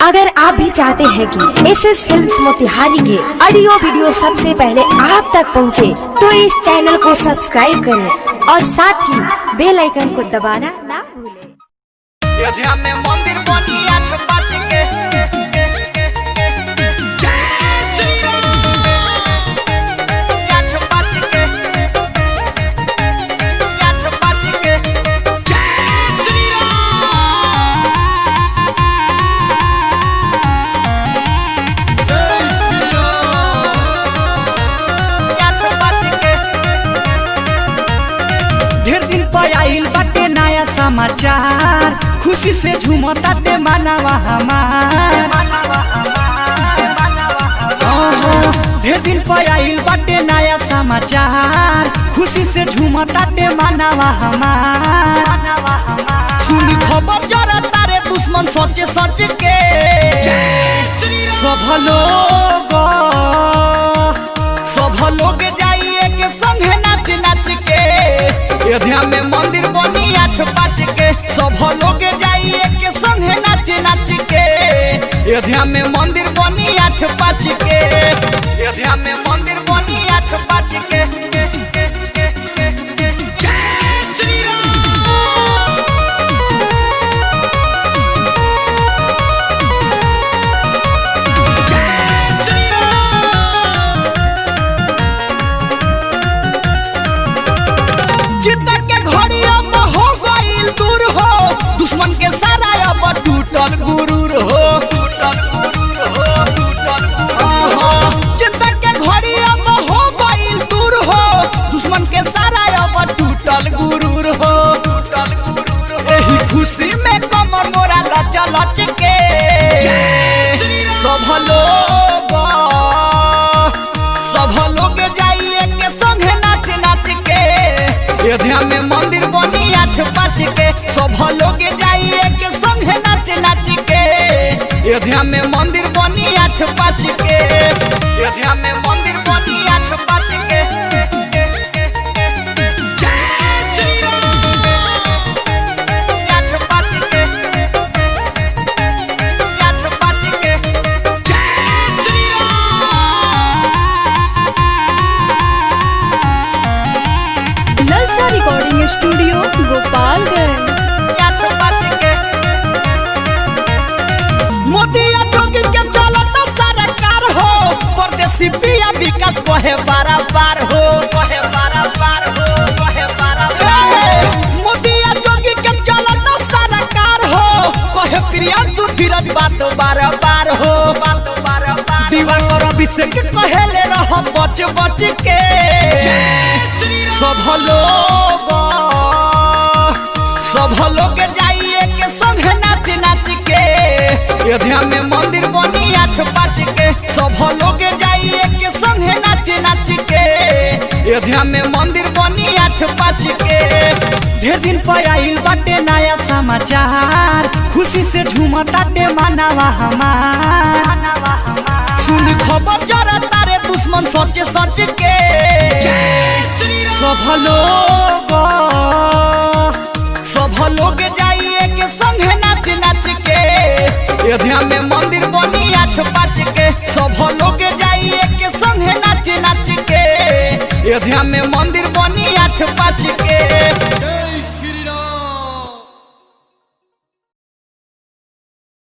अगर आप भी चाहते हैं कि एसएस फिल्म्स मोतिहारी के ऑडियो वीडियो सबसे पहले आप तक पहुंचे, तो इस चैनल को सब्सक्राइब करें और साथ ही बेल आइकन को दबाना ना भूलें। ढेर दिन पर आइल बाटे नया समाचार, खुशी से झूमता ते मानवा हमार। ढेर दिन पर आइल बाटे नया समाचार, खुशी से झूमता ते मानवा हमार। सुन खबर जरा तारे दुश्मन सोचे सोच के सब लोग जाइए के संगे नाच नाच के अयोध्या में मंदिर बनी 8-5 के। सब लोग जाइए के संगे नाच नाच के अयोध्या में मंदिर बनी 8-5 के। अयोध्या में मंदिर बनी 8-5 के। दुश्मन के सारा अब टूटल गुरूर हो, चिंता के घड़ी अब हो गइल दूर हो। दुश्मन के सारा अब टूटल गुरूर हो। एही खुशी में कमर मोरा लच लच के सब लोग जाइए के संगे नाच नाच के अयोध्या में मंदिर बनी 8-5 के। सब लोग जाइए के संगे नाच नाच के अयोध्या में मंदिर बनी 8-5 के। अयोध्या में मंदिर बनी 8-5 के। ललचा रिकॉर्डिंग स्टूडियो गोपालगंज। मोदी जोगी के चलता सरकार हो, परदेसी पिया विकास कहे बार-बार हो। मोदी जोगी के चलता सरकार हो, कहे प्रियांशु धीरज बात बार-बार हो। दीवाकर अभिषेक कहेले रह बच बच के सब लोग जाइए के संगे नाच नाच के अयोध्या में मंदिर बनी 8-5 के। सब लोग जाइए के संगे नाच नाच के अयोध्या में मंदिर बनी 8-5 के। ढेर दिन पर आइल बाटे नया समाचार, खुशी से झूमता ते मानवा हमार। सुन खबर जरा तारे दुश्मन सोचे सोच के सब लोग जाइए के संगे नाच नाच के अयोध्या में मंदिर बनी 8-5 के। सब लोग जाइए के संगे नाच नाच के अयोध्या में मंदिर बनी 8-5 के।